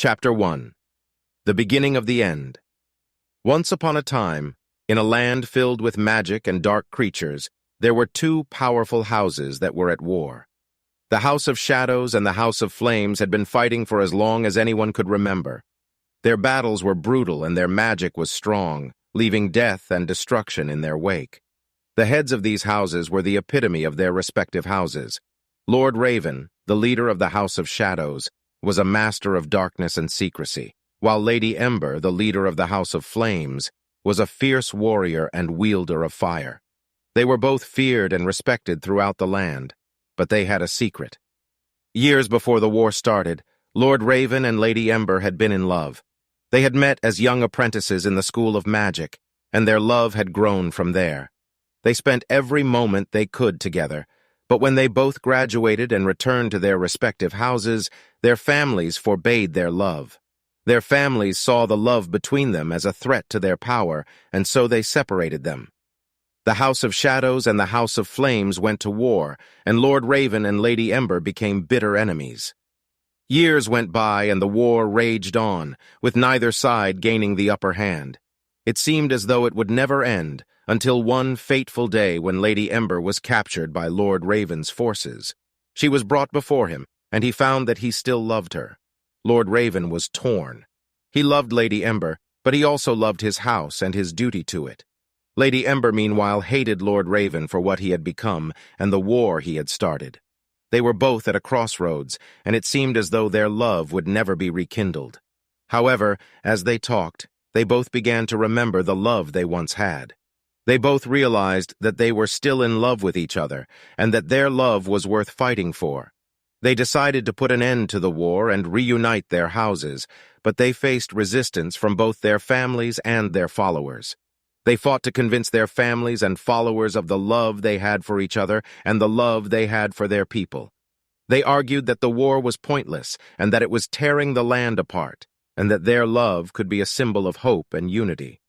Chapter 1. The Beginning of the End. Once upon a time, in a land filled with magic and dark creatures, there were two powerful houses that were at war. The House of Shadows and the House of Flames had been fighting for as long as anyone could remember. Their battles were brutal and their magic was strong, leaving death and destruction in their wake. The heads of these houses were the epitome of their respective houses. Lord Raven, the leader of the House of Shadows, was a master of darkness and secrecy, while Lady Ember, the leader of the House of Flames, was a fierce warrior and wielder of fire. They were both feared and respected throughout the land, but they had a secret. Years before the war started, Lord Raven and Lady Ember had been in love. They had met as young apprentices in the School of Magic, and their love had grown from there. They spent every moment they could together, but when they both graduated and returned to their respective houses, their families forbade their love. Their families saw the love between them as a threat to their power, and so they separated them. The House of Shadows and the House of Flames went to war, and Lord Raven and Lady Ember became bitter enemies. Years went by and the war raged on, with neither side gaining the upper hand. It seemed as though it would never end, until one fateful day when Lady Ember was captured by Lord Raven's forces. She was brought before him, and he found that he still loved her. Lord Raven was torn. He loved Lady Ember, but he also loved his house and his duty to it. Lady Ember, meanwhile, hated Lord Raven for what he had become and the war he had started. They were both at a crossroads, and it seemed as though their love would never be rekindled. However, as they talked, they both began to remember the love they once had. They both realized that they were still in love with each other, and that their love was worth fighting for. They decided to put an end to the war and reunite their houses, but they faced resistance from both their families and their followers. They fought to convince their families and followers of the love they had for each other and the love they had for their people. They argued that the war was pointless and that it was tearing the land apart, and that their love could be a symbol of hope and unity.